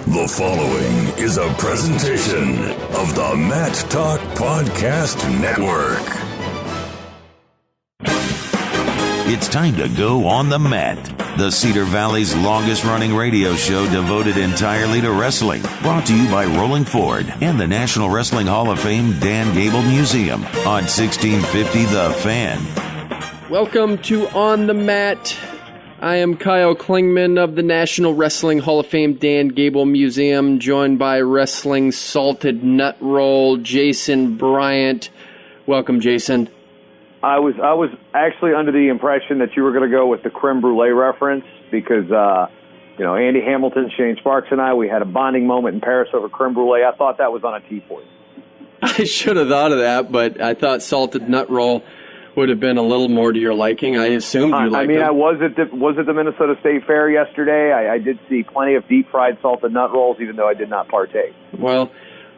The following is a presentation of the Matt Talk Podcast Network. It's time to go on the mat. The Cedar Valley's longest-running radio show devoted entirely to wrestling. Brought to you by Rolling Ford and the National Wrestling Hall of Fame Dan Gable Museum on 1650 The Fan. Welcome to On the Mat. I am Kyle Klingman of the National Wrestling Hall of Fame Dan Gable Museum, joined by Wrestling Salted Nut Roll, Jason Bryant. Welcome, Jason. I was actually under the impression that you were going to go with the creme brulee reference because, Andy Hamilton, Shane Sparks, and I, we had a bonding moment in Paris over creme brulee. I thought that was on a tee for you. I should have thought of that, but I thought Salted Nut Roll would have been a little more to your liking. I assumed you liked them. I was at the Minnesota State Fair yesterday. I did see plenty of deep-fried salted nut rolls, even though I did not partake. Well,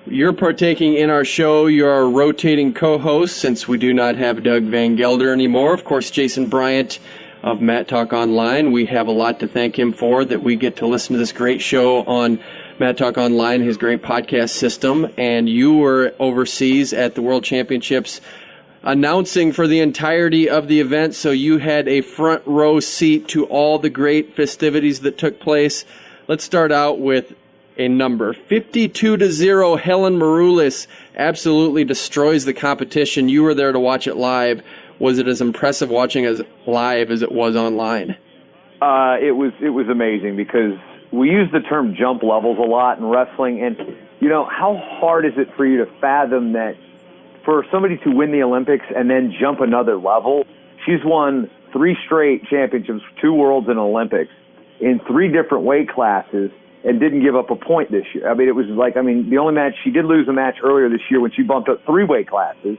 you're partaking in our show. You're our rotating co-host since we do not have Doug Van Gelder anymore. Of course, Jason Bryant of Matt Talk Online. We have a lot to thank him for, that we get to listen to this great show on Matt Talk Online, his great podcast system. And you were overseas at the World Championships announcing for the entirety of the event, so you had a front row seat to all the great festivities that took place. Let's start out with a number. 52-0, Helen Maroulis absolutely destroys the competition. You were there to watch it live. Was it as impressive watching as live as it was online? It was amazing because we use the term jump levels a lot in wrestling, and how hard is it for you to fathom that for somebody to win the Olympics and then jump another level? She's won 3 straight championships, 2 worlds and Olympics in 3 different weight classes, and didn't give up a point this year. It was the only match, she did lose a match earlier this year when she bumped up 3 weight classes.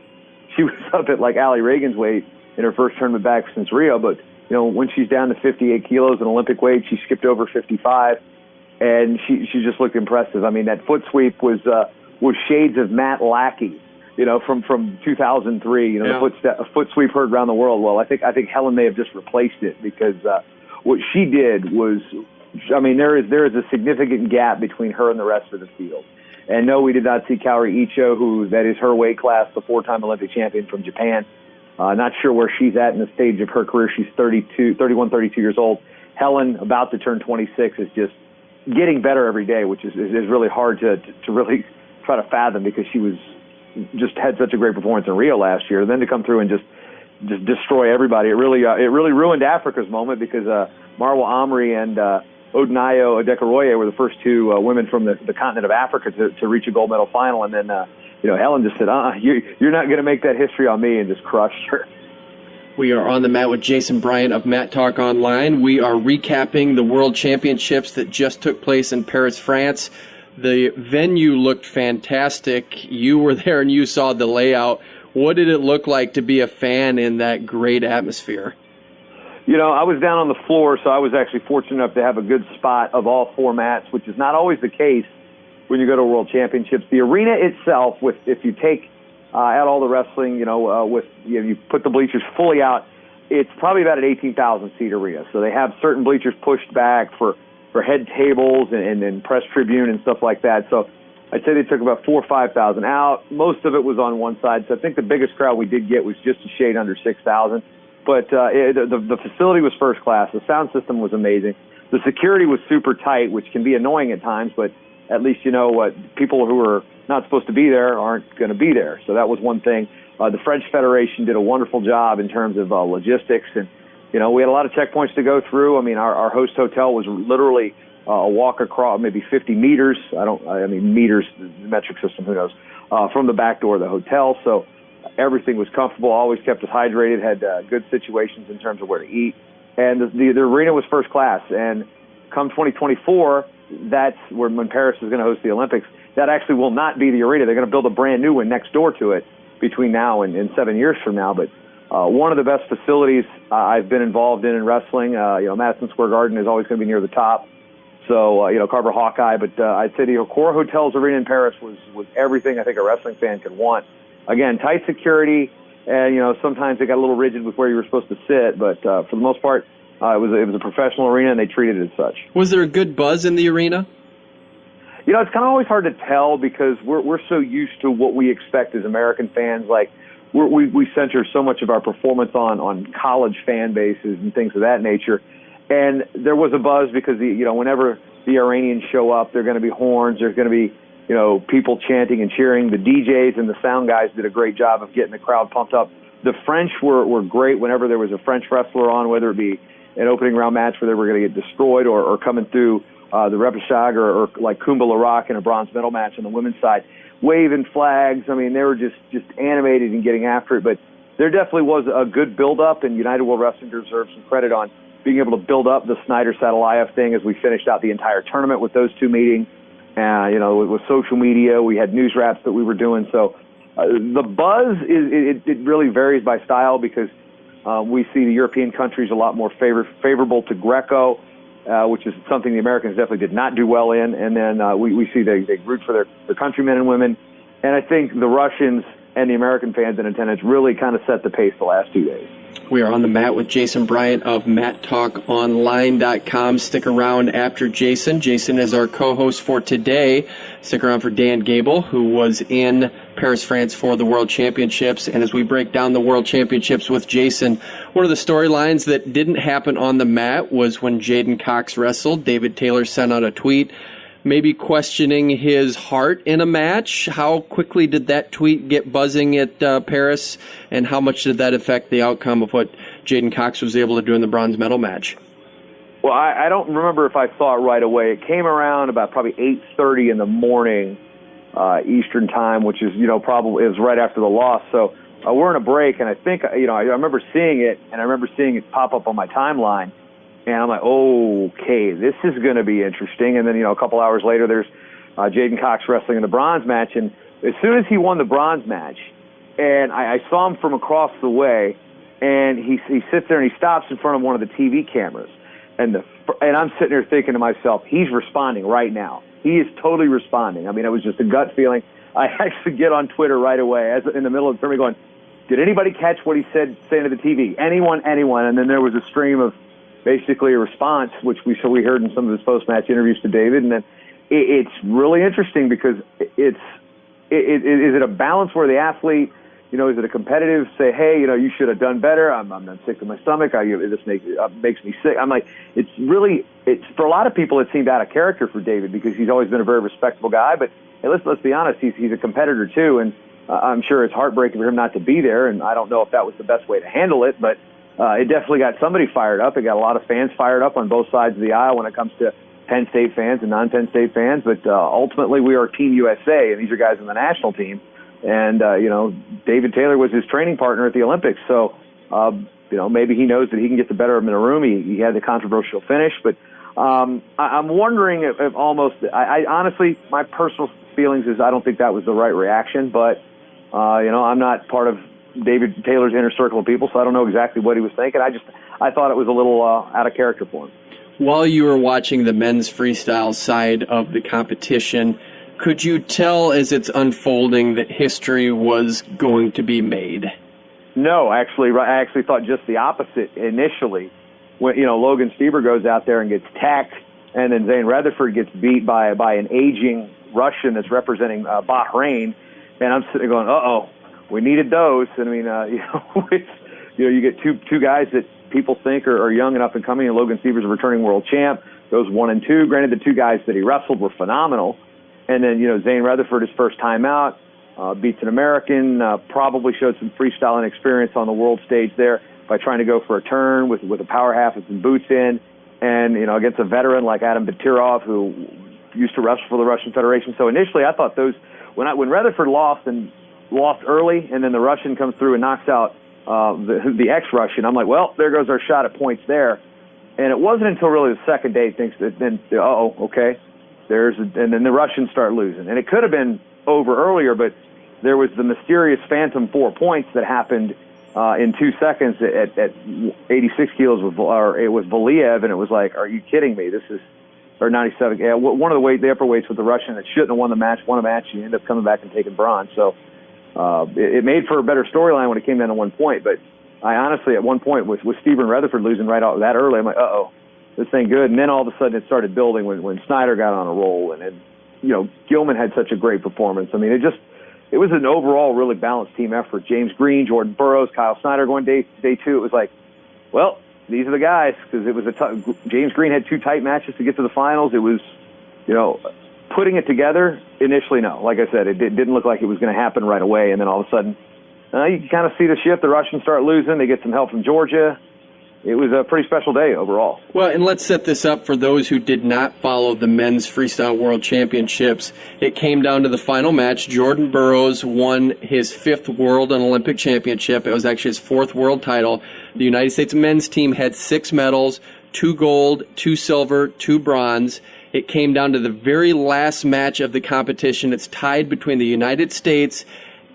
She was up at Allie Reagan's weight in her first tournament back since Rio, but when she's down to 58 kilos in Olympic weight, she skipped over 55, and she just looked impressive. That foot sweep was shades of Matt Lackey, from 2003, Yeah. the foot sweep heard around the world. Well, I think Helen may have just replaced it because what she did was, there is a significant gap between her and the rest of the field. And no, we did not see Kaori Icho, that is her weight class, the 4-time Olympic champion from Japan. Not sure where she's at in the stage of her career. She's 31, 32 years old. Helen, about to turn 26, is just getting better every day, which is really hard to really try to fathom because she just had such a great performance in Rio last year. Then to come through and just destroy everybody, it really ruined Africa's moment because Marwa Amri and Odunayo Adekoroye were the first 2 women from the continent of Africa to reach a gold medal final. And then Helen just said, you're not going to make that history on me, and just crushed her. We are on the mat with Jason Bryant of Matt Talk Online. We are recapping the World Championships that just took place in Paris, France. The venue looked fantastic. You were there and you saw the layout. What did it look like to be a fan in that great atmosphere? I was down on the floor, so I was actually fortunate enough to have a good spot of all 4 mats, which is not always the case when you go to World Championships. The arena itself, if you take out all the wrestling, you put the bleachers fully out, it's probably about an 18,000-seat arena. So they have certain bleachers pushed back for head tables and press tribune and stuff like that. So I'd say they took about 4,000 or 5,000 out. Most of it was on one side. So I think the biggest crowd we did get was just a shade under 6,000. But the facility was first class. The sound system was amazing. The security was super tight, which can be annoying at times, but at least people who are not supposed to be there aren't going to be there. So that was one thing. The French Federation did a wonderful job in terms of logistics, and we had a lot of checkpoints to go through. Our host hotel was literally a walk across maybe 50 meters. Meters, the metric system, who knows, from the back door of the hotel. So everything was comfortable, always kept us hydrated, had good situations in terms of where to eat. And the arena was first class. And come 2024, that's when Paris is going to host the Olympics. That actually will not be the arena. They're going to build a brand new one next door to it between now and 7 years from now. But one of the best facilities I've been involved in wrestling. Madison Square Garden is always going to be near the top. So, Carver Hawkeye. But I'd say the Accor Hotels Arena in Paris was everything I think a wrestling fan could want. Again, tight security, and, sometimes they got a little rigid with where you were supposed to sit. But for the most part, it was a professional arena, and they treated it as such. Was there a good buzz in the arena? it's kind of always hard to tell because we're so used to what we expect as American fans. Like we center so much of our performance on college fan bases and things of that nature. And there was a buzz because whenever the Iranians show up, there are going to be horns. There's going to be people chanting and cheering. The DJs and the sound guys did a great job of getting the crowd pumped up. The French were great whenever there was a French wrestler on, whether it be an opening round match where they were going to get destroyed or coming through the repechage or like Kumba Larak in a bronze medal match on the women's side, waving flags. I mean, they were just animated and getting after it. But there definitely was a good build-up, and United World Wrestling deserves some credit on being able to build up the Snyder-Sadalayev thing as we finished out the entire tournament with those two meetings. With social media, we had news wraps that we were doing. So the buzz, it really varies by style because we see the European countries a lot more favorable to Greco, which is something the Americans definitely did not do well in. And then we see they root for their countrymen and women. And I think the Russians and the American fans in attendance really kind of set the pace the last 2 days. We are on the mat with Jason Bryant of MatTalkOnline.com. Stick around after Jason. Jason is our co-host for today. Stick around for Dan Gable, who was in Paris, France for the World Championships. And as we break down the World Championships with Jason, one of the storylines that didn't happen on the mat was when Jaden Cox wrestled. David Taylor sent out a tweet maybe questioning his heart in a match. How quickly did that tweet get buzzing at Paris, and how much did that affect the outcome of what Jaden Cox was able to do in the bronze medal match? Well, I don't remember if I saw it right away. It came around about probably 8:30 in the morning Eastern time, which is, probably is right after the loss. So we're in a break, and I think, I remember seeing it, and I remember seeing it pop up on my timeline. And I'm like, okay, this is going to be interesting. And then, a couple hours later, there's Jaden Cox wrestling in the bronze match. And as soon as he won the bronze match, and I saw him from across the way, and he sits there and he stops in front of one of the TV cameras. And I'm sitting there thinking to myself, he's responding right now. He is totally responding. I mean, it was just a gut feeling. I actually get on Twitter right away as in the middle of the tournament going, did anybody catch what he saying to the TV? Anyone? And then there was a stream of basically a response, which we heard in some of his post-match interviews to David. And then it's really interesting because is it a balance where the athlete, is it a competitive say, hey, you should have done better. I'm not sick to my stomach. This makes me sick. I'm like, it's for a lot of people, it seemed out of character for David because he's always been a very respectable guy. But hey, let's be honest, he's a competitor too. And I'm sure it's heartbreaking for him not to be there. And I don't know if that was the best way to handle it, but it definitely got somebody fired up. It got a lot of fans fired up on both sides of the aisle when it comes to Penn State fans and non-Penn State fans. But ultimately, we are Team USA, and these are guys in the national team. And, David Taylor was his training partner at the Olympics. So, maybe he knows that he can get the better of him in a room. He had the controversial finish. But I'm wondering if almost – I honestly, my personal feelings is I don't think that was the right reaction. But, I'm not part of David Taylor's inner circle of people, so I don't know exactly what he was thinking. I thought it was a little out of character for him. While you were watching the men's freestyle side of the competition, could you tell as it's unfolding that history was going to be made? No, actually, I actually thought just the opposite initially. When Logan Stieber goes out there and gets tacked, and then Zane Rutherford gets beat by an aging Russian that's representing Bahrain, and I'm sitting there going, uh-oh. We needed those, and I mean, you get two guys that people think are young enough and coming. And Logan Stieber's a returning world champ. Goes 1 and 2. Granted, the two guys that he wrestled were phenomenal. And then Zane Rutherford, his first time out, beats an American. Probably showed some freestyling experience on the world stage there by trying to go for a turn with a power half with some boots in, and against a veteran like Adam Batirov who used to wrestle for the Russian Federation. So initially, I thought those when Rutherford lost early, and then the Russian comes through and knocks out the ex-Russian. I'm like, well, there goes our shot at points there. And it wasn't until really the second day thinks that then, okay, and then the Russians start losing. And it could have been over earlier, but there was the mysterious phantom 4 points that happened in 2 seconds at 86 kilos it was Valiev, and it was like, are you kidding me? Or 97. Yeah, one of the upper weights with the Russian that shouldn't have won a match. You end up coming back and taking bronze. So it made for a better storyline when it came down to 1 point. But I honestly, at one point, with Stieber and Rutherford losing right out that early, I'm like, this ain't good. And then all of a sudden it started building when Snyder got on a roll. And Gilman had such a great performance. I mean, it was an overall really balanced team effort. James Green, Jordan Burroughs, Kyle Snyder going day two. It was like, well, these are the guys, because it was James Green had 2 tight matches to get to the finals. It was, putting it together initially, no. Like I said, it didn't look like it was going to happen right away, and then all of a sudden, you can kind of see the shift. The Russians start losing. They get some help from Georgia. It was a pretty special day overall. Well, and let's set this up for those who did not follow the men's freestyle world championships. It came down to the final match. Jordan Burroughs won his 5th world and Olympic championship. It was actually his 4th world title. The United States men's team had 6 medals, 2 gold, 2 silver, 2 bronze. It came down to the very last match of the competition. It's tied between the United States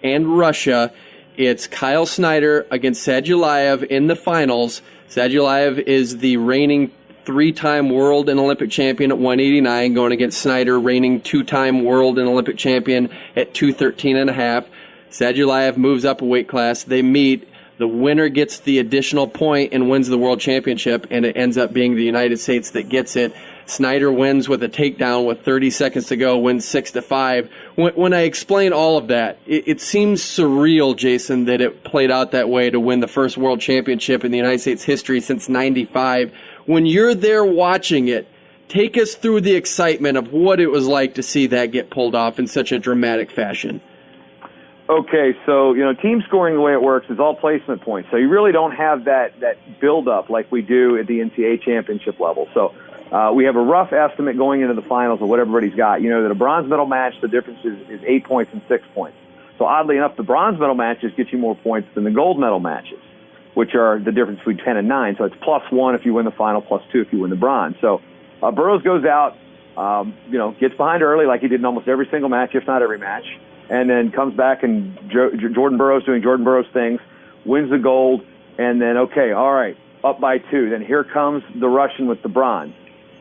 and Russia. It's Kyle Snyder against Sadulayev in the finals. Sadulayev is the reigning 3-time world and Olympic champion at 189, going against Snyder, reigning 2-time world and Olympic champion at 213.5. Sadulayev moves up a weight class. They meet. The winner gets the additional point and wins the world championship, and it ends up being the United States that gets it. Snyder wins with a takedown with 30 seconds to go, wins 6-5. When I explain all of that, it seems surreal, Jason, that it played out that way to win the first world championship in the United States history since '95. When you're there watching it, take us through the excitement of what it was like to see that get pulled off in such a dramatic fashion. Okay, so, team scoring, the way it works, is all placement points. So you really don't have that build-up like we do at the NCAA championship level. So we have a rough estimate going into the finals of what everybody's got. That a bronze medal match, the difference is 8 points and 6 points. So oddly enough, the bronze medal matches get you more points than the gold medal matches, which are the difference between 10 and 9. So it's +1 if you win the final, +2 if you win the bronze. So Burroughs goes out, gets behind early like he did in almost every single match, if not every match, and then comes back and Jordan Burroughs doing Jordan Burroughs things, wins the gold, and then, okay, all right, up by 2. Then here comes the Russian with the bronze.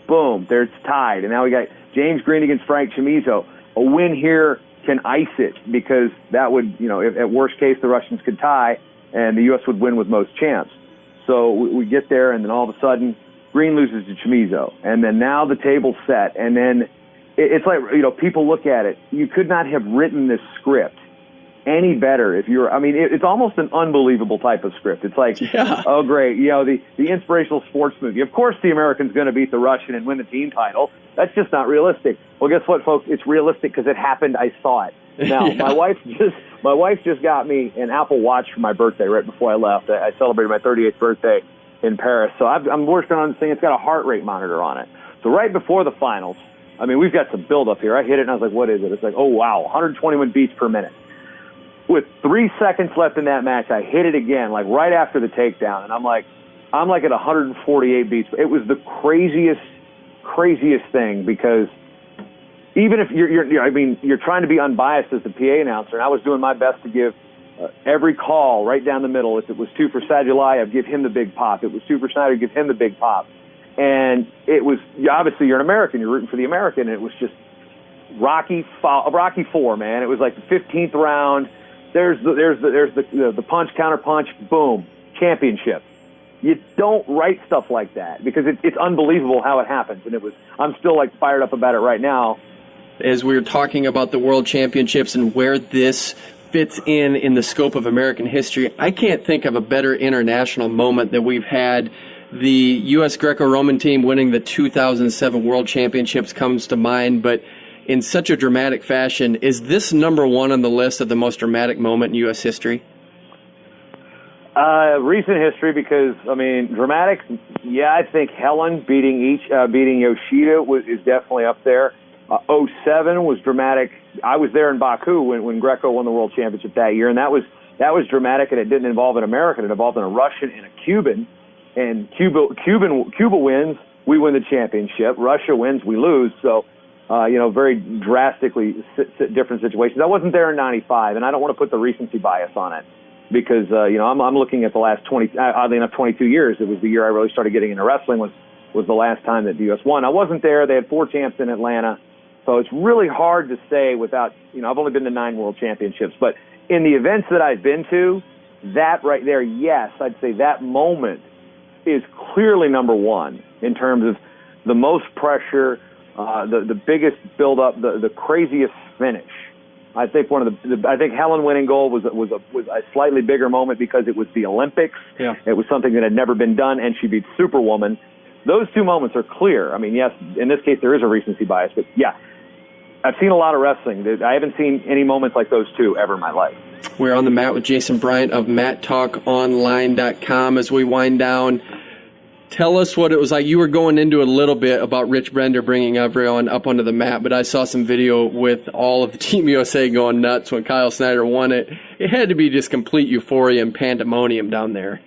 Boom, there it's tied. And now we got James Green against Frank Chamizo. A win here can ice it, because that would, if, at worst case, the Russians could tie, and the U.S. would win with most chance. So we get there, and then all of a sudden, Green loses to Chamizo. And then now the table's set, and then it's like, people look at it. You could not have written this script any better if you're, it's almost an unbelievable type of script. It's like, oh, great, the inspirational sports movie. Of course the American's going to beat the Russian and win the team title. That's just not realistic. Well, guess what, folks? It's realistic because it happened. I saw it. Now, my wife just got me an Apple Watch for my birthday right before I left. I celebrated my 38th birthday in Paris. So I'm working on this thing. It's got a heart rate monitor on it. So right before the finals, we've got some build-up here. I hit it, and I was like, what is it? It's like, oh, wow, 121 beats per minute. With 3 seconds left in that match, I hit it again, like right after the takedown, and I'm like at 148 beats. It was the craziest thing, because even if you're trying to be unbiased as the PA announcer, and I was doing my best to give every call right down the middle. If it was 2 for Sadulayev, give him the big pop. If it was 2 for Snyder, give him the big pop. And it was, obviously you're an American, you're rooting for the American, and it was just Rocky 4, man. It was like the 15th round. There's the punch, counter punch, boom, championship. You don't write stuff like that, because it's unbelievable how it happens. And I'm still like fired up about it right now. As we were talking about the World Championships and where this fits in the scope of American history, I can't think of a better international moment that we've had. The U.S. Greco-Roman team winning the 2007 World Championships comes to mind, but in such a dramatic fashion, is this number 1 on the list of the most dramatic moment in U.S. history? Recent history, because, dramatic, I think Helen beating Yoshida is definitely up there. 2007 was dramatic. I was there in Baku when Greco won the World Championship that year, and that was dramatic, and it didn't involve an American. It involved a Russian and a Cuban. And Cuba wins, we win the championship. Russia wins, we lose. So, very drastically different situations. I wasn't there in '95, and I don't want to put the recency bias on it, because I'm looking at the last 22 years. It was the year I really started getting into wrestling. Was the last time that the U.S. won. I wasn't there. They had 4 champs in Atlanta, so it's really hard to say without. I've only been to 9 World Championships, but in the events that I've been to, that right there, yes, I'd say that moment is clearly number 1 in terms of the most pressure, the biggest build-up, the craziest finish. I think I think Helen winning gold was a slightly bigger moment because it was the Olympics. Yeah. It was something that had never been done, and she beat Superwoman. Those two moments are clear. I mean, yes, in this case there is a recency bias, but yeah, I've seen a lot of wrestling. I haven't seen any moments like those two ever in my life. We're on the mat with Jason Bryant of MatTalkOnline.com as we wind down. Tell us what it was like. You were going into a little bit about Rich Brender bringing everyone up onto the mat, but I saw some video with all of Team USA going nuts when Kyle Snyder won it. It had to be just complete euphoria and pandemonium down there.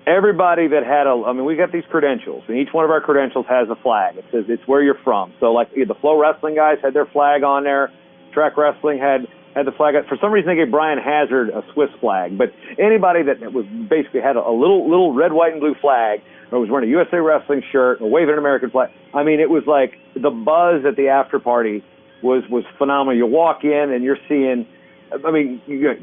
Everybody that had we got these credentials, and each one of our credentials has a flag. It says it's where you're from. So, like, the Flow Wrestling guys had their flag on there. Track Wrestling had the flag. For some reason, they gave Brian Hazard a Swiss flag. But anybody that was basically had a little red, white, and blue flag, or was wearing a USA Wrestling shirt, or waving an American flag. I mean, it was like the buzz at the after party was phenomenal. You walk in and you're seeing, you got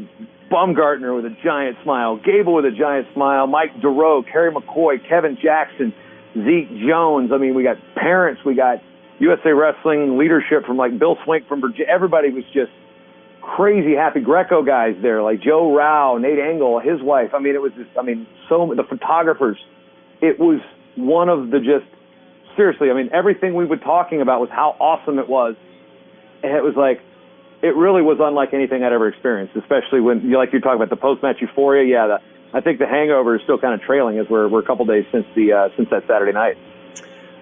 Baumgartner with a giant smile, Gable with a giant smile, Mike DeRoe, Kerry McCoy, Kevin Jackson, Zeke Jones. I mean, we got parents, we got USA Wrestling leadership from like Bill Swink from Virginia. Everybody was just crazy happy. Greco guys there, like Joe Rao, Nate Engel, his wife. I mean, it was just, the photographers. It was one of the seriously, everything we were talking about was how awesome it was. And it was like, it really was unlike anything I'd ever experienced, especially when, you're talking about the post-match euphoria. Yeah, I think the hangover is still kind of trailing as we're a couple days since that Saturday night.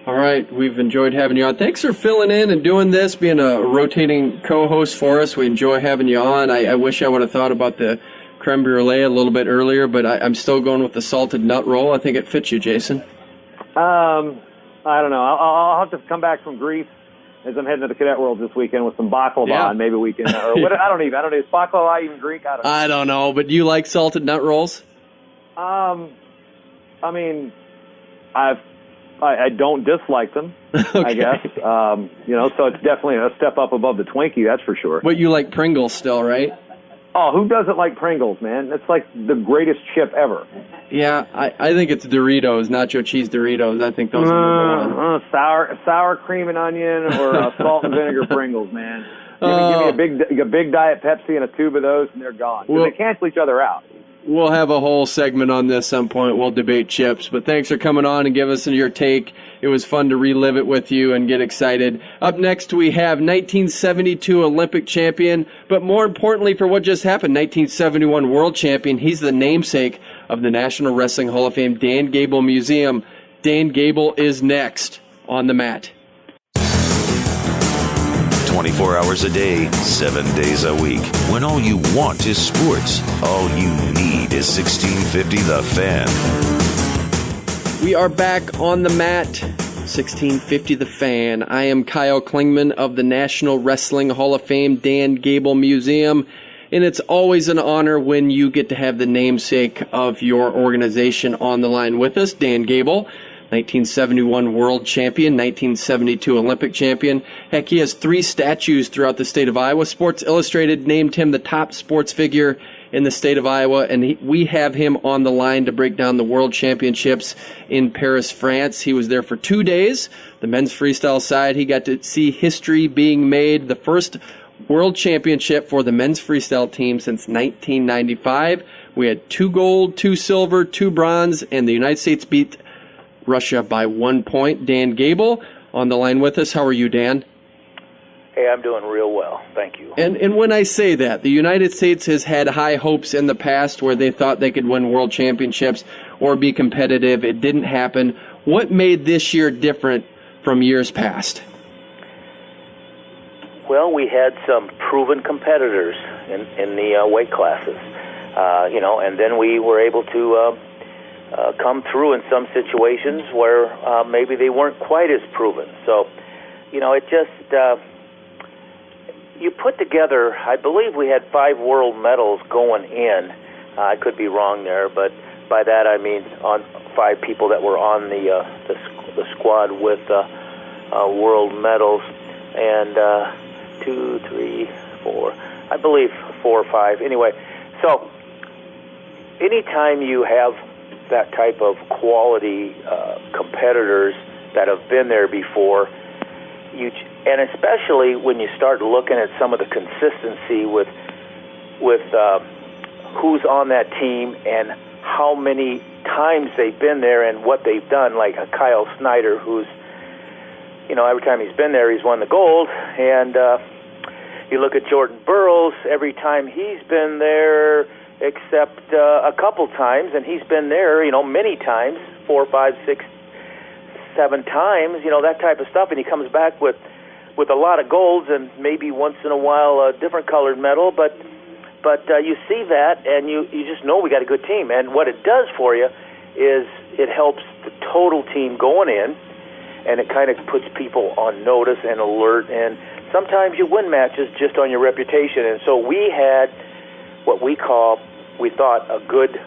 All right, we've enjoyed having you on. Thanks for filling in and doing this, being a rotating co-host for us. We enjoy having you on. I wish I would have thought about the creme brulee a little bit earlier, but I'm still going with the salted nut roll. I think it fits you, Jason. I don't know. I'll have to come back from Greece as I'm heading to the Cadet World this weekend with some baklava, yeah. And maybe we can. Or what, I don't know. Is baklava even Greek? I don't know. But do you like salted nut rolls? I don't dislike them. Okay. I guess. So it's definitely a step up above the Twinkie, that's for sure. But you like Pringles still, right? Oh, who doesn't like Pringles, man? That's like the greatest chip ever. Yeah, I think it's Doritos, nacho cheese Doritos. I think those are number one. Sour cream and onion or salt and vinegar Pringles, man. Give me a big Diet Pepsi and a tube of those, and they're gone. They cancel each other out. We'll have a whole segment on this some point. We'll debate chips. But thanks for coming on and give us your take. It was fun to relive it with you and get excited. Up next, we have 1972 Olympic champion, but more importantly for what just happened, 1971 world champion. He's the namesake of the National Wrestling Hall of Fame Dan Gable Museum. Dan Gable is next on the mat. 24 hours a day, 7 days a week. When all you want is sports, all you need is 1650 The Fan. We are back on the mat, 1650 The Fan. I am Kyle Klingman of the National Wrestling Hall of Fame Dan Gable Museum, and it's always an honor when you get to have the namesake of your organization on the line with us, Dan Gable. 1971 world champion, 1972 Olympic champion. Heck, he has 3 statues throughout the state of Iowa. Sports Illustrated named him the top sports figure in the state of Iowa, and we have him on the line to break down the World Championships in Paris, France. He was there for 2 days. The men's freestyle side, he got to see history being made, the first World Championship for the men's freestyle team since 1995. We had 2 gold, 2 silver, 2 bronze, and the United States beat Russia by 1 point. Dan Gable on the line with us. How are you, Dan? Hey, I'm doing real well. Thank you. And when I say that, the United States has had high hopes in the past where they thought they could win world championships or be competitive. It didn't happen. What made this year different from years past? Well, we had some proven competitors in the weight classes, and then we were able to come through in some situations where maybe they weren't quite as proven. So, it just, you put together, I believe we had 5 world medals going in. I could be wrong there, but by that I mean on 5 people that were on the squad with world medals, and 2, 3, 4, I believe 4 or 5. Anyway, so anytime you have that type of quality competitors that have been there before, and especially when you start looking at some of the consistency with who's on that team and how many times they've been there and what they've done, like a Kyle Snyder, who's, every time he's been there, he's won the gold. And you look at Jordan Burroughs, every time he's been there, except a couple times, and he's been there, many times, 4, 5, 6, 7 times, that type of stuff, and he comes back with a lot of golds and maybe once in a while a different colored medal, but you see that and you just know we got a good team. And what it does for you is it helps the total team going in, and it kind of puts people on notice and alert, and sometimes you win matches just on your reputation. And so we had what we thought a good,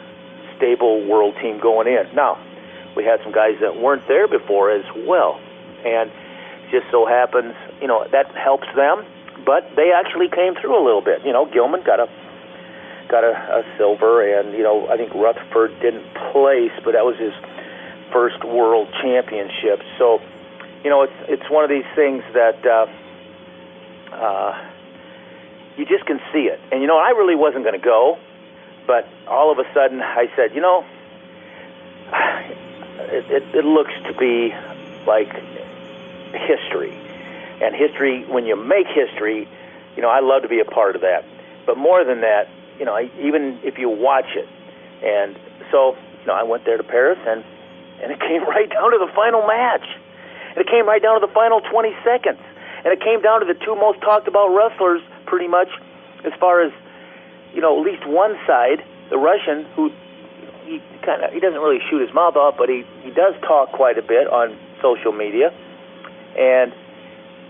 stable world team going in. Now, we had some guys that weren't there before as well, and just so happens, that helps them, but they actually came through a little bit. Gilman got a silver, and, I think Rutherford didn't place, but that was his first world championship. So, it's one of these things that you just can see it. And, I really wasn't going to go, but all of a sudden I said, it looks to be like history. And history, when you make history, I love to be a part of that. But more than that, even if you watch it. And so, I went there to Paris, and it came right down to the final match. And it came right down to the final 20 seconds. And it came down to the two most talked about wrestlers, pretty much, as far as, at least one side, the Russian, who he doesn't really shoot his mouth off, but he does talk quite a bit on social media. And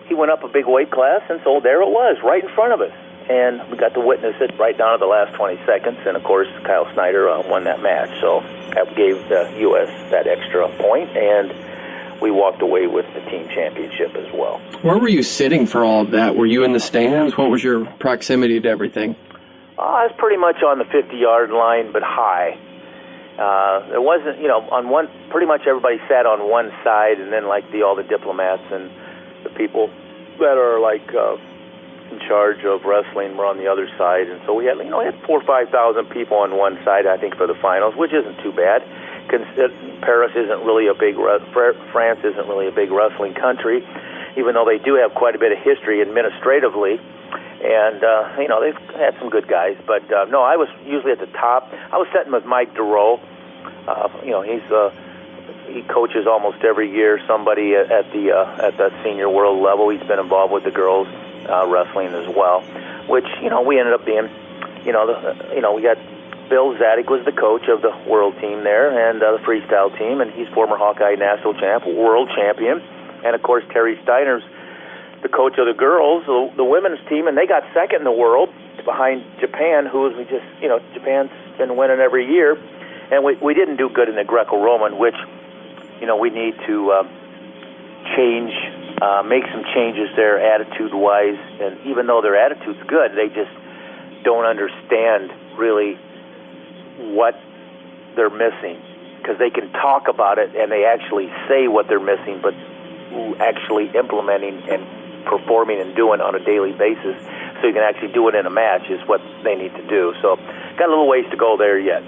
he went up a big weight class, and so there it was, right in front of us. And we got to witness it right down to the last 20 seconds. And, of course, Kyle Snyder won that match. So that gave the U.S. that extra point, and we walked away with the team championship as well. Where were you sitting for all of that? Were you in the stands? What was your proximity to everything? I was pretty much on the 50-yard line, but high. There wasn't, on one, pretty much everybody sat on one side, and then like all the diplomats and the people that are like in charge of wrestling were on the other side. And so we had, we had 4,000 or 5,000 people on one side, I think, for the finals, which isn't too bad. Paris isn't really a big, France isn't really a big wrestling country, even though they do have quite a bit of history administratively. And, they've had some good guys. But, no, I was usually at the top. I was sitting with Mike DeRoe. He coaches almost every year somebody at the senior world level. He's been involved with the girls wrestling as well, which, we ended up being, we got Bill Zadig was the coach of the world team there and the freestyle team, and he's former Hawkeye national champ, world champion. And, of course, Terry Steiner's the coach of the girls, the women's team, and they got second in the world behind Japan, Japan's been winning every year. And we didn't do good in the Greco-Roman, which, we need to change, make some changes there attitude-wise. And even though their attitude's good, they just don't understand really what they're missing, because they can talk about it and they actually say what they're missing, but actually implementing and performing and doing on a daily basis so you can actually do it in a match is what they need to do. So got a little ways to go there yet.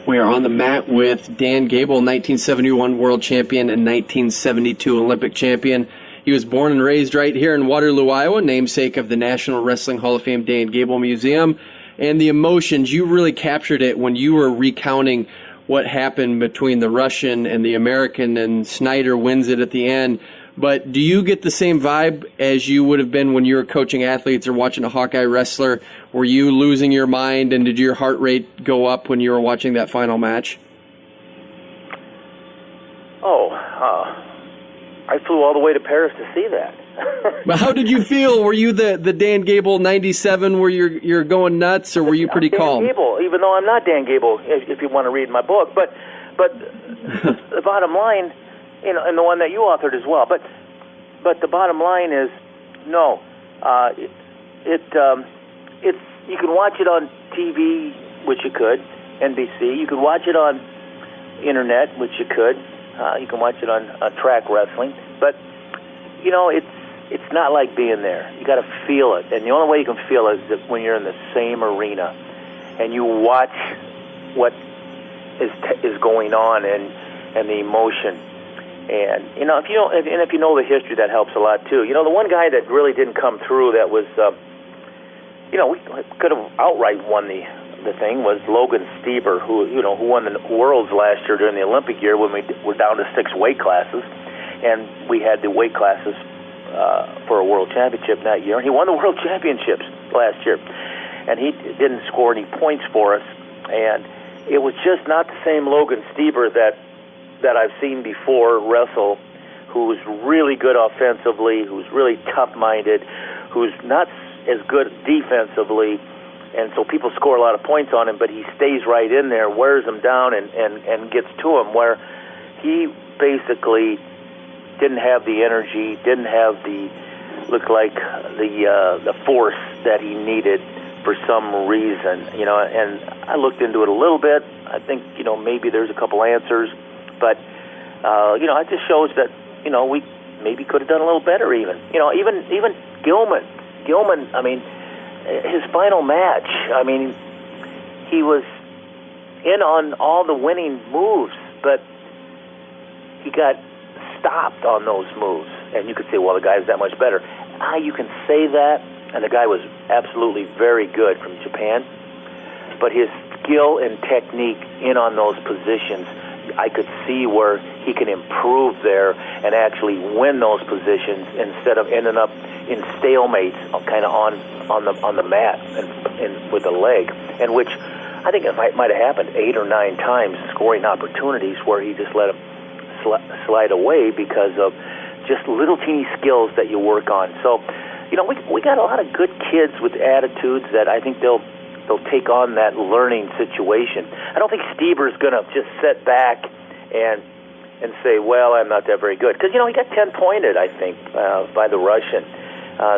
We are on the mat with Dan Gable, 1971 world champion and 1972 Olympic champion. He was born and raised right here in Waterloo, Iowa, namesake of the National Wrestling Hall of Fame Dan Gable Museum. And the emotions, you really captured it when you were recounting what happened between the Russian and the American, and Snyder wins it at the end. But do you get the same vibe as you would have been when you were coaching athletes or watching a Hawkeye wrestler? Were you losing your mind, and did your heart rate go up when you were watching that final match? I flew all the way to Paris to see that. But how did you feel? Were you the Dan Gable 97 where you're going nuts, or were you pretty calm? Dan Gable, even though I'm not Dan Gable, if you want to read my book. But the bottom line, and the one that you authored as well. But the bottom line is, no, it's you can watch it on TV, which you could, NBC. You could watch it on internet, which you could. You can watch it on track wrestling. But it's not like being there. You got to feel it, and the only way you can feel it is that when you're in the same arena and you watch what is going on and the emotion. And if you know the history, that helps a lot too. The one guy that really didn't come through that was, we could have outright won the thing was Logan Stieber, who won the Worlds last year during the Olympic year when we were down to 6 weight classes, and we had the weight classes for a World Championship that year. He won the World Championships last year, and he didn't score any points for us, and it was just not the same Logan Stieber that I've seen before wrestle, who's really good offensively, who's really tough-minded, who's not as good defensively, and so people score a lot of points on him, but he stays right in there, wears them down, and gets to him, where he basically didn't have the energy, didn't have the force that he needed for some reason, and I looked into it a little bit. I think, maybe there's a couple answers, but, it just shows that, we maybe could have done a little better even. Even Gilman, I mean, his final match, I mean, he was in on all the winning moves, but he got stopped on those moves. And you could say, well, the guy's that much better. You can say that, and the guy was absolutely very good from Japan, but his skill and technique in on those positions, I could see where he can improve there and actually win those positions instead of ending up in stalemates, kind of on the mat and with the leg, and which I think it might have happened 8 or 9 times, scoring opportunities where he just let him slide away because of just little teeny skills that you work on. So, we got a lot of good kids with attitudes that I think they'll take on that learning situation. I don't think Stieber's going to just sit back and say, well, I'm not that very good. Because, he got 10-pointed, I think, by the Russian.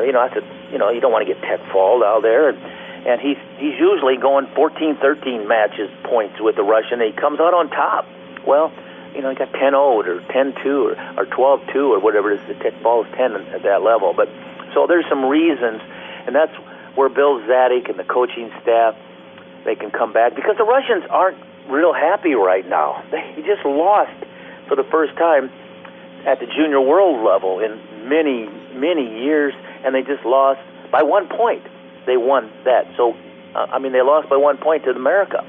You don't want to get 10-fault out there. And he's usually going 14-13 matches points with the Russian, and he comes out on top. Well, he got 10-0 or 10-2 or 12-2 or whatever it is. The tech ball is 10 at that level. But so there's some reasons, and that's where Bill Zadig and the coaching staff, they can come back, because the Russians aren't real happy right now. They just lost for the first time at the junior world level in many, many years, and they just lost by 1 point. They won that. So, they lost by 1 point to America.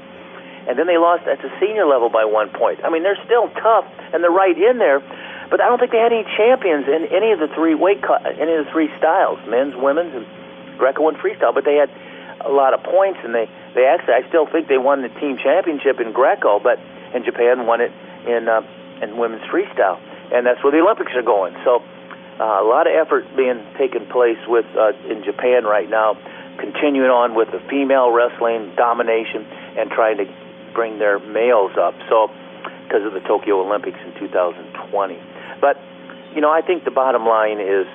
And then they lost at the senior level by 1 point. They're still tough, and they're right in there, but I don't think they had any champions in any of the 3 styles, men's, women's, and Greco and freestyle. But they had a lot of points, and they actually, I still think they won the team championship in Greco, and Japan won it in women's freestyle, and that's where the Olympics are going. So a lot of effort being taken place with in Japan right now, continuing on with the female wrestling domination and trying to bring their males up. So because of the Tokyo Olympics in 2020. But, I think the bottom line is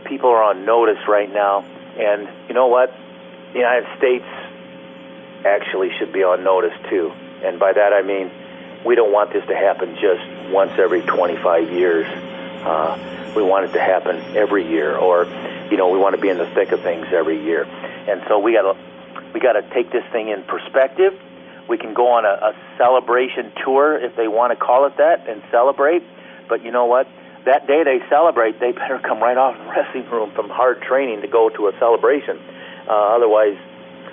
people are on notice right now, and you know what? The United States actually should be on notice too. And by that I mean we don't want this to happen just once every 25 years. We want it to happen every year, or we want to be in the thick of things every year. And so we got to take this thing in perspective. We can go on a celebration tour, if they want to call it that, and celebrate. But you know what? That day they celebrate, they better come right off the wrestling room from hard training to go to a celebration. Otherwise,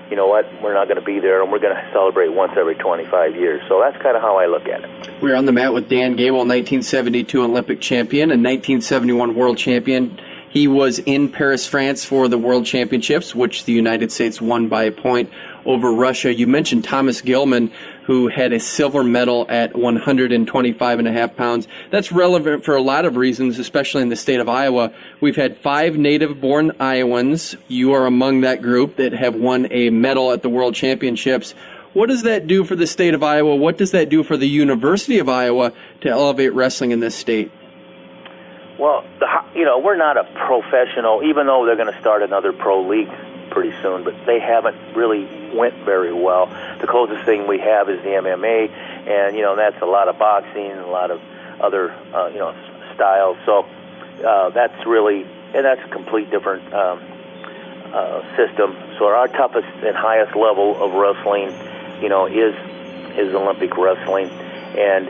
you know what? We're not going to be there, and we're going to celebrate once every 25 years. So that's kind of how I look at it. We're on the mat with Dan Gable, 1972 Olympic champion and 1971 world champion. He was in Paris, France for the World Championships, which the United States won by a point over Russia. You mentioned Thomas Gilman, who had a silver medal at 125.5 pounds. That's relevant for a lot of reasons, especially in the state of Iowa. We've had 5 native-born Iowans. You are among that group that have won a medal at the World Championships. What does that do for the state of Iowa? What does that do for the University of Iowa to elevate wrestling in this state? Well, we're not a professional, even though they're going to start another pro league pretty soon, but they haven't really went very well. The closest thing we have is the MMA, and, that's a lot of boxing and a lot of other, styles. So that's really and that's a complete different system. So our toughest and highest level of wrestling, is Olympic wrestling, and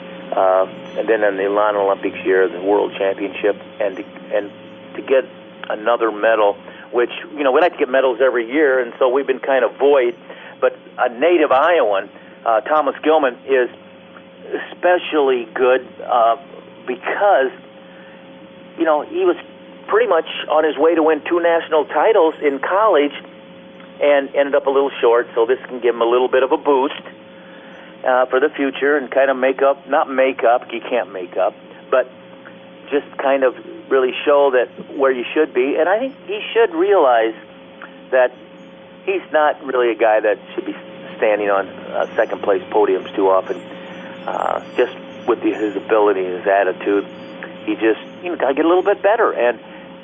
then in the non-Olympics year, the World Championship, and to get another medal, which we like to get medals every year, and so we've been kind of void. But a native Iowan, Thomas Gilman, is especially good because he was pretty much on his way to win 2 national titles in college and ended up a little short, so this can give him a little bit of a boost for the future and kind of not make up, you can't make up, but just kind of really show that where you should be. And I think he should realize that he's not really a guy that should be standing on second place podiums too often. Just with his ability and his attitude, he just got to get a little bit better. And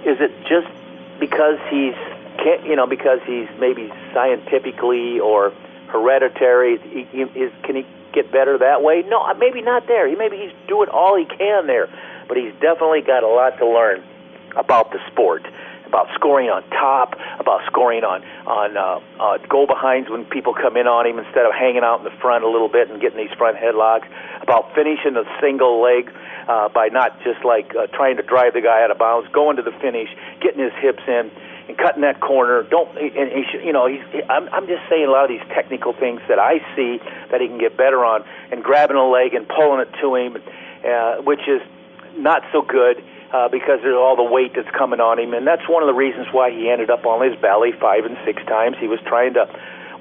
is it just because because he's maybe scientifically or hereditary? Can he get better that way? No, maybe not there. Maybe he's doing all he can there, but he's definitely got a lot to learn about the sport, about scoring on top, about scoring on go-behinds when people come in on him instead of hanging out in the front a little bit and getting these front headlocks, about finishing a single leg by not just trying to drive the guy out of bounds, going to the finish, getting his hips in, and cutting that corner. I'm just saying a lot of these technical things that I see that he can get better on, and grabbing a leg and pulling it to him, which is not so good because there's all the weight that's coming on him, and that's one of the reasons why he ended up on his belly 5 and 6 times. He was trying to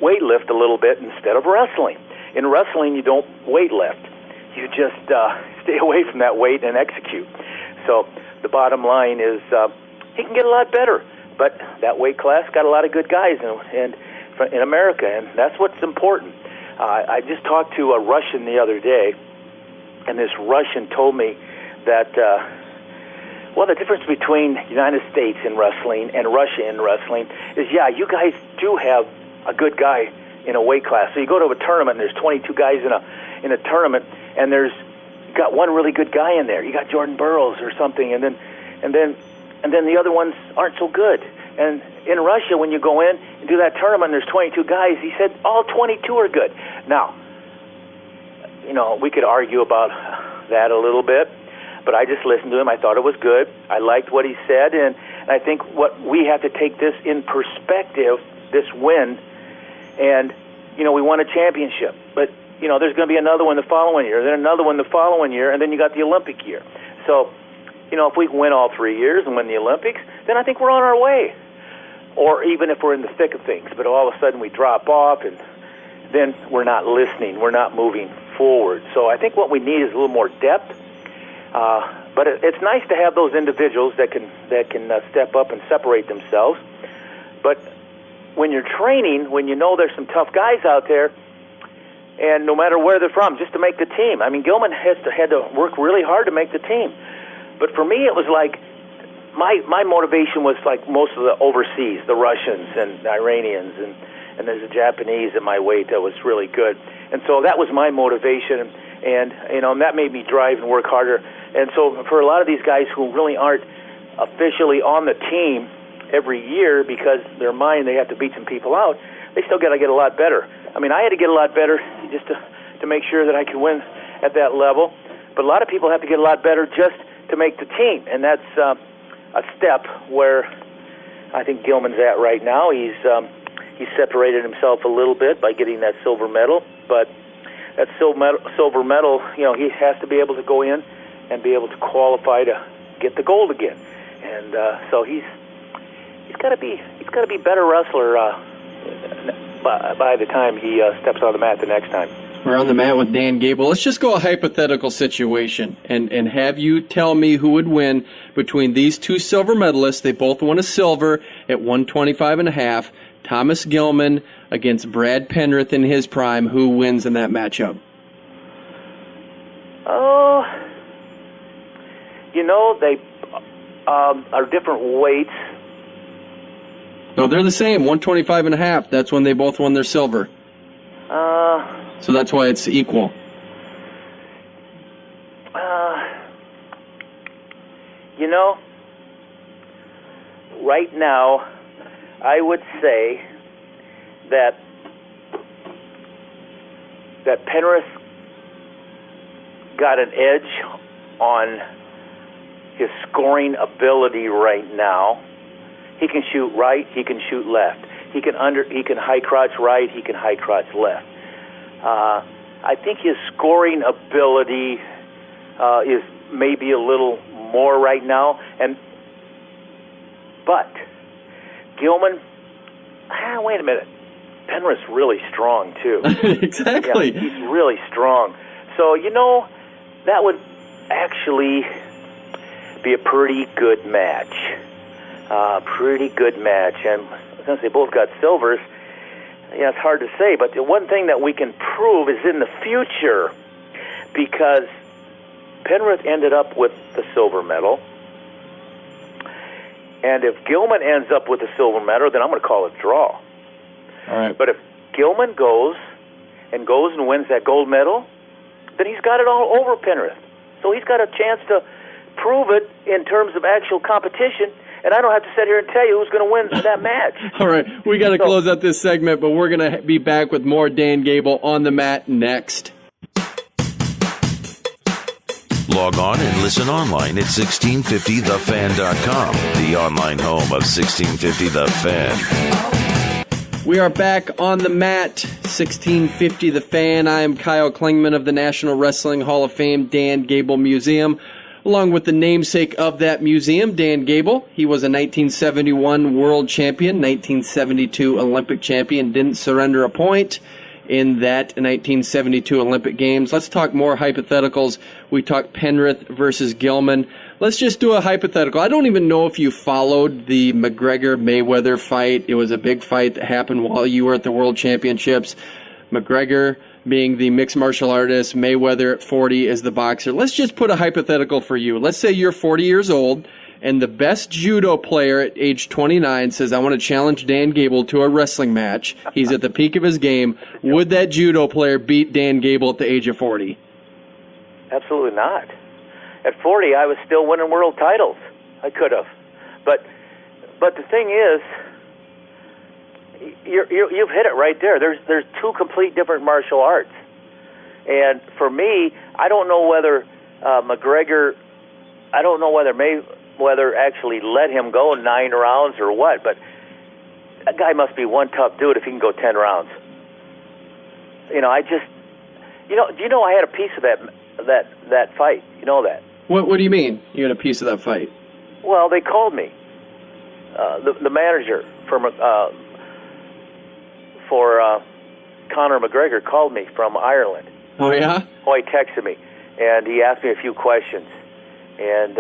weight lift a little bit instead of wrestling. In wrestling, you don't weight lift. You just stay away from that weight and execute. So the bottom line is he can get a lot better. But that weight class got a lot of good guys in America, and that's what's important. I just talked to a Russian the other day, and this Russian told me that, the difference between the United States in wrestling and Russia in wrestling is, you guys do have a good guy in a weight class. So you go to a tournament, and there's 22 guys in a tournament, and you got one really good guy in there. You got Jordan Burroughs or something, and then the other ones aren't so good. And in Russia, when you go in and do that tournament, and there's 22 guys, he said all 22 are good. Now, we could argue about that a little bit, but I just listened to him. I thought it was good. I liked what he said, and I think what we have to take this in perspective, this win, and, we won a championship. But, there's going to be another one the following year, then another one the following year, and then you got the Olympic year. So, if we can win all 3 years and win the Olympics, then I think we're on our way. Or even if we're in the thick of things, but all of a sudden we drop off, and then we're not listening, we're not moving forward. So I think what we need is a little more depth. But it's nice to have those individuals that can step up and separate themselves. But when you're training, when there's some tough guys out there, and no matter where they're from, just to make the team. I mean, Gilman had to work really hard to make the team. But for me, it was like my motivation was like most of the overseas, the Russians and the Iranians, and there's a Japanese at my weight that was really good. And so that was my motivation, and that made me drive and work harder. And so for a lot of these guys who really aren't officially on the team every year because their mind, they have to beat some people out, they still got to get a lot better. I mean, I had to get a lot better just to make sure that I could win at that level. But a lot of people have to get a lot better just to make the team, and that's a step where I think Gilman's at right now. He's separated himself a little bit by getting that silver medal, but that silver medal, he has to be able to go in and be able to qualify to get the gold again, and so he's got to be a better wrestler by the time he steps on the mat the next time. We're on the mat with Dan Gable. Let's just go a hypothetical situation and have you tell me who would win between these two silver medalists. They both won a silver at 125.5. Thomas Gilman against Brad Penrith in his prime. Who wins in that matchup? Oh, they are different weights. No, they're the same, 125.5. That's when they both won their silver. So that's why it's equal. right now, I would say that Penrith got an edge on his scoring ability right now. He can shoot right, he can shoot left. He can high crotch right, he can high crotch left. I think his scoring ability is maybe a little more right now. But Gilman, wait a minute. Penrith's really strong too. Exactly. Yeah, he's really strong. So that would actually be a pretty good match. And since they both got silvers, it's hard to say. But the one thing that we can prove is in the future, because Penrith ended up with the silver medal. And if Gilman ends up with the silver medal, then I'm going to call it a draw. All right. But if Gilman goes and wins that gold medal, then he's got it all over Penrith. So he's got a chance to prove it in terms of actual competition, and I don't have to sit here and tell you who's going to win that match. All right, we got to close out this segment, but we're going to be back with more Dan Gable on the mat next. Log on and listen online at 1650thefan.com, the online home of 1650 The Fan. We are back on the mat, 1650 The Fan. I am Kyle Klingman of the National Wrestling Hall of Fame Dan Gable Museum, along with the namesake of that museum, Dan Gable. He was a 1971 world champion, 1972 Olympic champion, didn't surrender a point in that 1972 Olympic Games. Let's talk more hypotheticals. We talked Penrith versus Gilman. Let's just do a hypothetical. I don't even know if you followed the McGregor-Mayweather fight. It was a big fight that happened while you were at the World Championships. McGregor being the mixed martial artist, Mayweather at 40 is the boxer. Let's just put a hypothetical for you. Let's say you're 40 years old, and the best judo player at age 29 says, I want to challenge Dan Gable to a wrestling match. He's at the peak of his game. Would that judo player beat Dan Gable at the age of 40? Absolutely not. At 40, I was still winning world titles. I could have. But the thing is, you've hit it right there. There's two complete different martial arts. And for me, I don't know whether Mayweather actually let him go 9 rounds or what, but that guy must be one tough dude if he can go 10 rounds. Do you know I had a piece of that fight? You know that? What do you mean you had a piece of that fight? Well, they called me. The manager for Conor McGregor called me from Ireland. Oh, yeah? Oh, he texted me, and he asked me a few questions. And,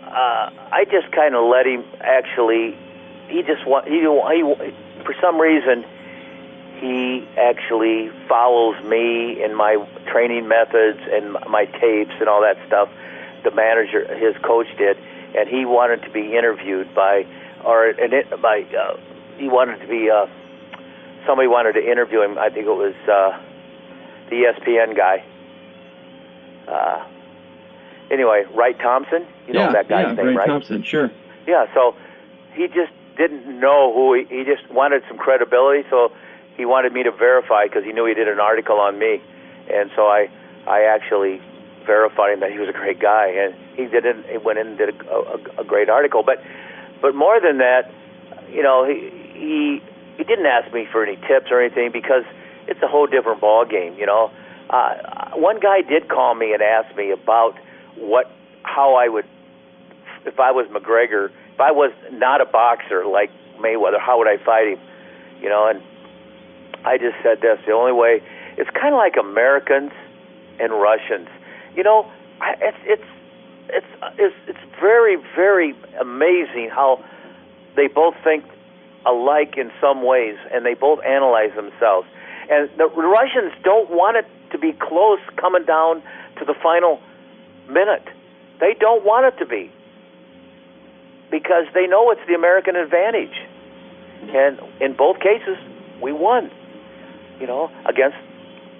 I just kind of let him actually, for some reason, he actually follows me in my training methods and my tapes and all that stuff. The manager, his coach did, and he wanted to be interviewed somebody wanted to interview him. I think it was the ESPN guy. Anyway, Wright Thompson, you know that guy's name, right? Wright Thompson, sure. Yeah, so he just didn't know who he just wanted some credibility, so he wanted me to verify because he knew he did an article on me, and so I actually verified him that he was a great guy, and he went in and did a great article. But more than that, he didn't ask me for any tips or anything because it's a whole different ball game. One guy did call me and ask me about how I would, if I was McGregor, if I was not a boxer like Mayweather, how would I fight him? And I just said this: the only way. It's kind of like Americans and Russians. It's very, very amazing how they both think alike in some ways, and they both analyze themselves. And the Russians don't want it to be close coming down to the final minute. They don't want it to be because they know it's the American advantage. And in both cases, we won, against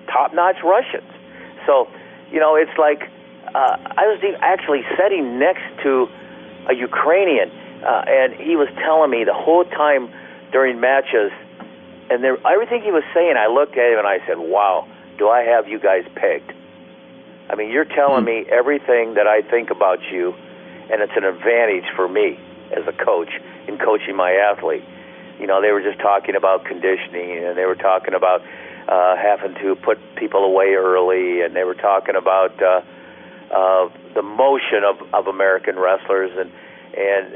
top-notch Russians. So, it's like I was actually sitting next to a Ukrainian, and he was telling me the whole time during matches, and everything he was saying, I looked at him and I said, wow, do I have you guys pegged? I mean, you're telling me everything that I think about you, and it's an advantage for me as a coach in coaching my athlete. You know, they were just talking about conditioning, and they were talking about having to put people away early, and they were talking about the motion of American wrestlers and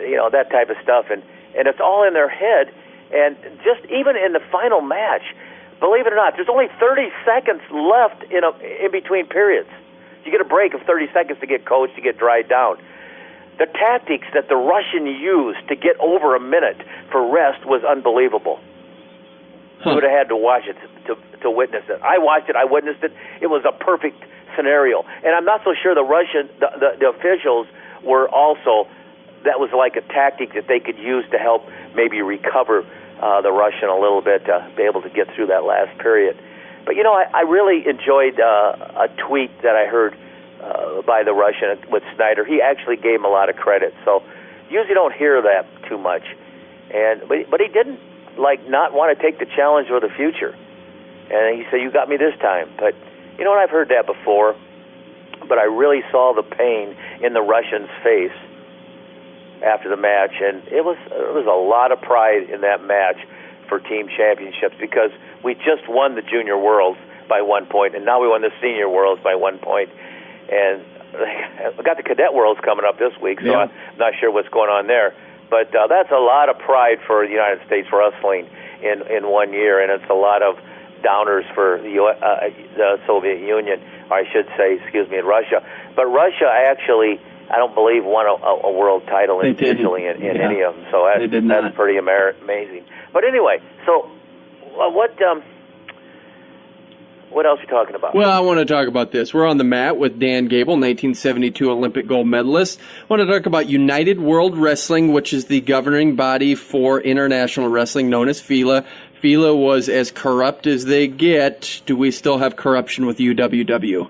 you know, that type of stuff. And it's all in their head. And just even in the final match, believe it or not, there's only 30 seconds left in between periods. You get a break of 30 seconds to get coached, to get dried down. The tactics that the Russian used to get over a minute for rest was unbelievable. You would have had to watch it to witness it. I watched it. I witnessed it. It was a perfect scenario. And I'm not so sure the officials were also, that was like a tactic that they could use to help maybe recover the Russian a little bit to be able to get through that last period. But, you know, I really enjoyed a tweet that I heard by the Russian with Snyder. He actually gave him a lot of credit. So usually don't hear that too much. But he didn't, not want to take the challenge for the future. And he said, you got me this time. But, you know what, I've heard that before. But I really saw the pain in the Russian's face after the match. And it was a lot of pride in that match for team championships, because we just won the Junior Worlds by 1 point, and now we won the Senior Worlds by 1 point. And we got the Cadet Worlds coming up this week, so I'm not sure what's going on there. But that's a lot of pride for the United States wrestling in 1 year, and it's a lot of downers for the Soviet Union, or I should say, in Russia. But Russia actually, I don't believe, won a world title individually in any of them. So that's pretty amazing. But anyway, so what else are you talking about? Well, I want to talk about this. We're on the mat with Dan Gable, 1972 Olympic gold medalist. I want to talk about United World Wrestling, which is the governing body for international wrestling, known as FILA. FILA was as corrupt as they get. Do we still have corruption with UWW?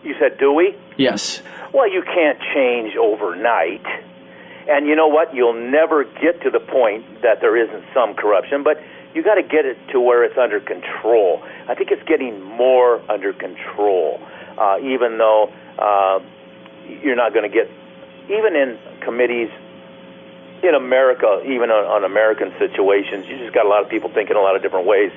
You said, do we? Yes. Well, you can't change overnight. And you know what? You'll never get to the point that there isn't some corruption, but you got to get it to where it's under control. I think it's getting more under control, even though you're not going to get, even in committees in America, even on American situations, you just got a lot of people thinking a lot of different ways.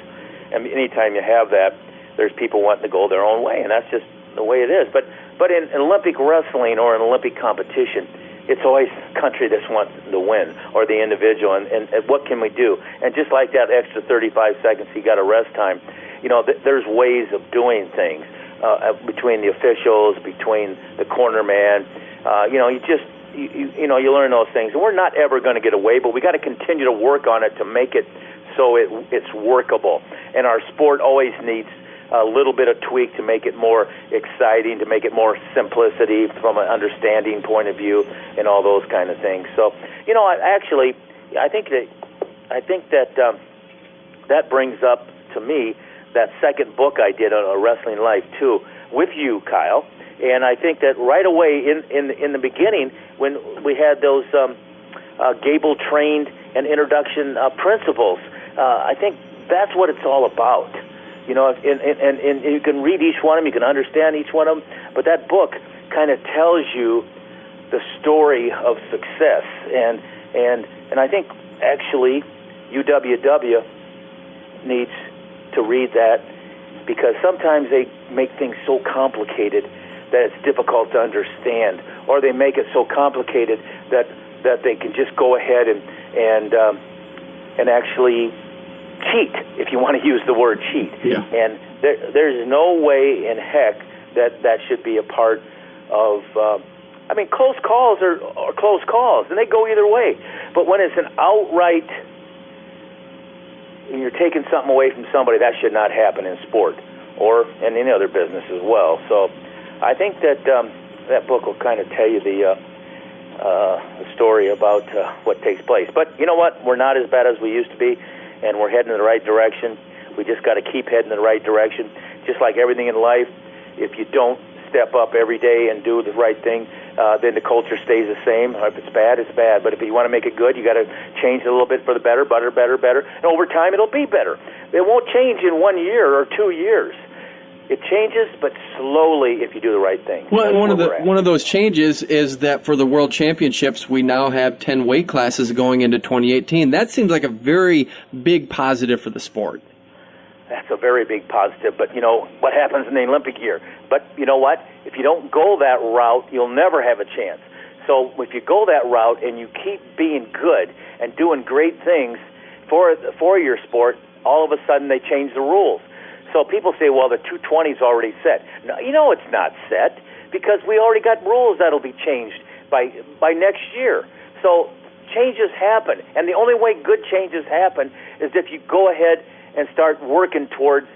And anytime you have that, there's people wanting to go their own way, and that's just the way it is. But in Olympic wrestling or an Olympic competition, it's always the country that wants to win, or the individual, and what can we do? And just like that extra 35 seconds you got a rest time, you know, there's ways of doing things between the officials, between the corner man. You know, you learn those things. And we're not ever going to get away, but we got to continue to work on it to make it so it's workable. And our sport always needs a little bit of tweak to make it more exciting, to make it more simplicity from an understanding point of view, and all those kind of things. So, you know, I think that that brings up to me that second book I did on A Wrestling Life too, with you, Kyle. And I think that right away in the beginning, when we had those Gable trained and introduction principles, I think that's what it's all about. You know, and you can read each one of them, you can understand each one of them, but that book kind of tells you the story of success. And I think actually UWW needs to read that, because sometimes they make things so complicated that it's difficult to understand, or they make it so complicated that they can just go ahead and actually cheat, if you want to use the word cheat. Yeah. And there's no way in heck that should be a part of, I mean, close calls are close calls, and they go either way. But when it's an outright, and you're taking something away from somebody, that should not happen in sport or in any other business as well. So I think that that book will kind of tell you the story about what takes place. But you know what? We're not as bad as we used to be, and we're heading in the right direction. We just got to keep heading in the right direction. Just like everything in life, if you don't step up every day and do the right thing, then the culture stays the same. If it's bad, it's bad. But if you want to make it good, you got to change it a little bit for the better, better. And over time, it'll be better. It won't change in 1 year or 2 years. It changes, but slowly if you do the right thing. Well, and one of those changes is that for the World Championships, we now have 10 weight classes going into 2018. That seems like a very big positive for the sport. That's a very big positive. But, what happens in the Olympic year? But you know what? If you don't go that route, you'll never have a chance. So if you go that route and you keep being good and doing great things for your sport, all of a sudden they change the rules. So people say, well, the 220 is already set. No, it's not set because we already got rules that'll be changed by next year. So changes happen. And the only way good changes happen is if you go ahead and start working towards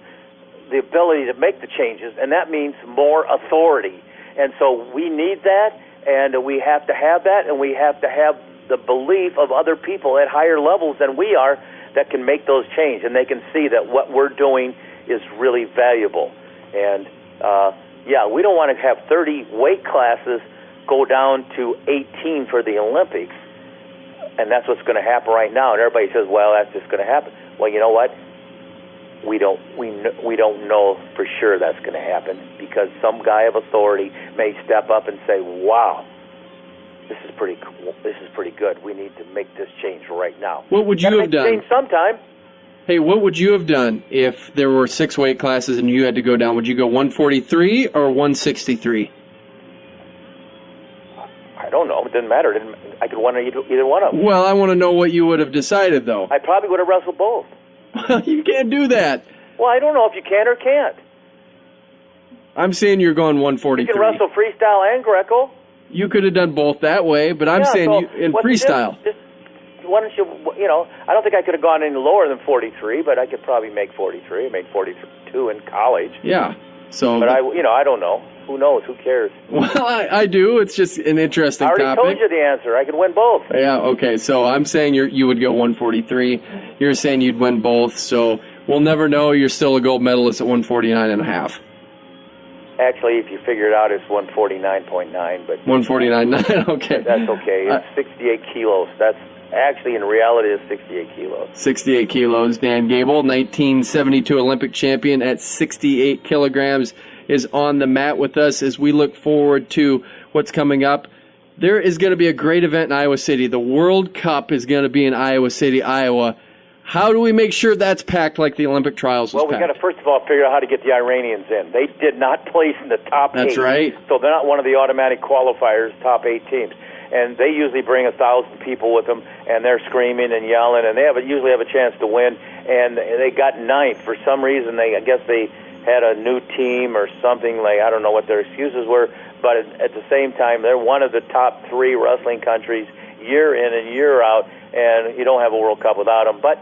the ability to make the changes, and that means more authority. And so we need that, and we have to have that, and we have to have the belief of other people at higher levels than we are that can make those changes, and they can see that what we're doing is really valuable. And, we don't want to have 30 weight classes go down to 18 for the Olympics, and that's what's going to happen right now. And everybody says, well, that's just going to happen. Well, you know what? We don't know for sure that's going to happen because some guy of authority may step up and say, wow, this is pretty cool. This is pretty good. We need to make this change right now. What would you have done? Change sometime. Hey, what would you have done if there were 6 weight classes and you had to go down? Would you go 143 or 163? I don't know. It didn't matter. I could win either one of them. Well, I want to know what you would have decided, though. I probably would have wrestled both. You can't do that. Well, I don't know if you can or can't. I'm saying you're going 143. You can wrestle freestyle and Greco. You could have done both that way, but I'm saying in freestyle. Why don't you, I don't think I could have gone any lower than 43, but I could probably make 43. I made 42 in college. Yeah. So, but I don't know. Who knows? Who cares? Well, I do. It's just an interesting topic. I already told you the answer. I could win both. Yeah, okay. So I'm saying you would go 143. You're saying you'd win both. So we'll never know. You're still a gold medalist at 149.5. Actually, if you figure it out, it's 149.9. But 149.9, okay. That's okay. It's 68 kilos. That's actually, in reality, it's 68 kilos. 68 kilos. Dan Gable, 1972 Olympic champion at 68 kilograms, is on the mat with us as we look forward to what's coming up. There is going to be a great event in Iowa City. The World Cup is going to be in Iowa City, Iowa. How do we make sure that's packed like the Olympic trials was packed? Well, we got to first of all figure out how to get the Iranians in. They did not place in the top 8. That's right. So they're not one of the automatic qualifiers, top 8 teams. And they usually bring 1,000 people with them, and they're screaming and yelling, and they usually have a chance to win. And they got 9th. For some reason, I guess they had a new team or something. I don't know what their excuses were, but at the same time, they're one of the top 3 wrestling countries year in and year out, and you don't have a World Cup without them. But,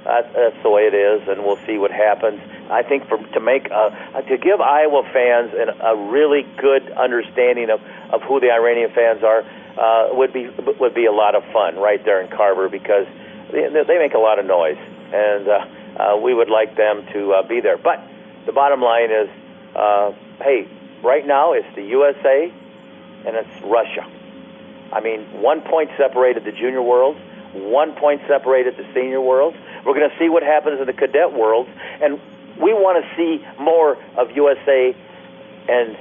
that's the way it is, and we'll see what happens. I think to give Iowa fans a really good understanding of who the Iranian fans are would be a lot of fun right there in Carver because they make a lot of noise, and we would like them to be there. But the bottom line is, hey, right now it's the USA and it's Russia. I mean, 1 point separated the junior world, 1 point separated the senior world. We're going to see what happens in the cadet world, and we want to see more of USA and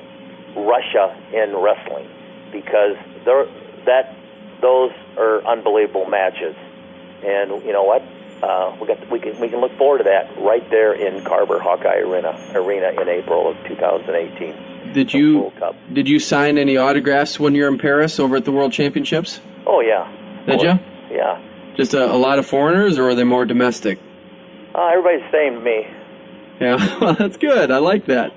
Russia in wrestling because those are unbelievable matches. And you know what? We can look forward to that right there in Carver Hawkeye Arena in April of 2018. Did you sign any autographs when you're in Paris over at the World Championships? Oh yeah. Did you? Yeah. Just a lot of foreigners, or are they more domestic? Everybody's the same to me. Yeah, well, that's good. I like that.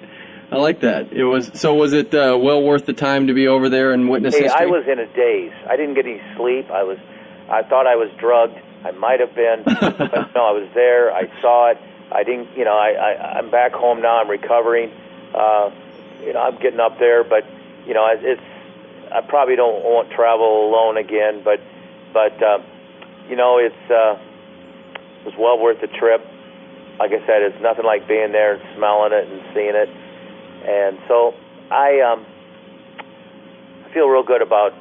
Was it well worth the time to be over there and witness history? I was in a daze. I didn't get any sleep. I thought I was drugged. I might have been, but no, I was there. I saw it. I didn't. I'm back home now. I'm recovering. I'm getting up there, but I probably won't travel alone again. But it was well worth the trip. Like I said, it's nothing like being there and smelling it and seeing it. And so I feel real good about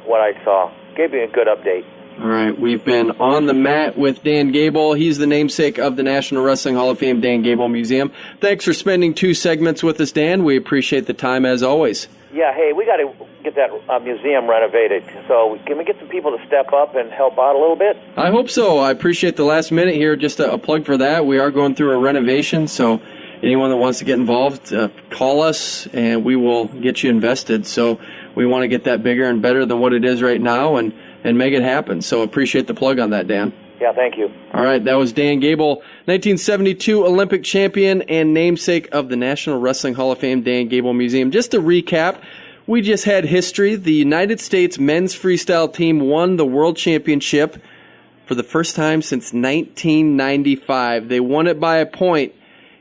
what I saw. Gave me a good update. All right, we've been on the mat with Dan Gable. He's the namesake of the National Wrestling Hall of Fame Dan Gable Museum. Thanks for spending 2 segments with us, Dan. We appreciate the time as always. Yeah, hey, we got to get that museum renovated. So can we get some people to step up and help out a little bit? I hope so. I appreciate the last minute here. Just a plug for that. We are going through a renovation, so anyone that wants to get involved, call us, and we will get you invested. So we want to get that bigger and better than what it is right now and make it happen. So appreciate the plug on that, Dan. Yeah, thank you. All right, that was Dan Gable, 1972 Olympic champion and namesake of the National Wrestling Hall of Fame Dan Gable Museum. Just to recap, we just had history. The United States men's freestyle team won the World Championship for the first time since 1995. They won it by a point.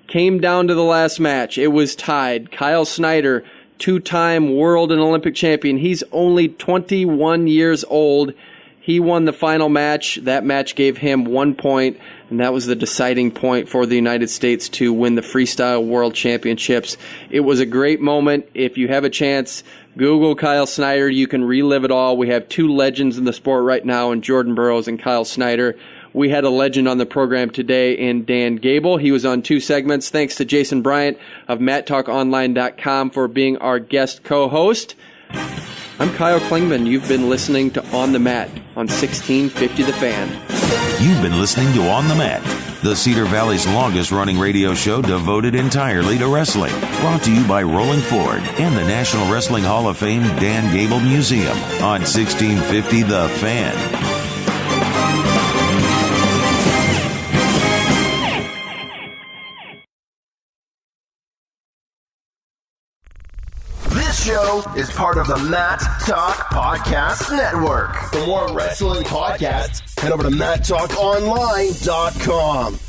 Came down to the last match. It was tied. Kyle Snyder, 2-time world and Olympic champion. He's only 21 years old. He won the final match. That match gave him 1 point, and that was the deciding point for the United States to win the Freestyle World Championships. It was a great moment. If you have a chance, Google Kyle Snyder. You can relive it all. We have 2 legends in the sport right now in Jordan Burroughs and Kyle Snyder. We had a legend on the program today in Dan Gable. He was on 2 segments. Thanks to Jason Bryant of MatTalkOnline.com for being our guest co-host. I'm Kyle Klingman. You've been listening to On the Mat on 1650 The Fan. You've been listening to On the Mat, the Cedar Valley's longest-running radio show devoted entirely to wrestling. Brought to you by Rolling Ford and the National Wrestling Hall of Fame Dan Gable Museum on 1650 The Fan. This show is part of the Mat Talk Podcast Network. For more wrestling podcasts, head over to MatTalkOnline.com.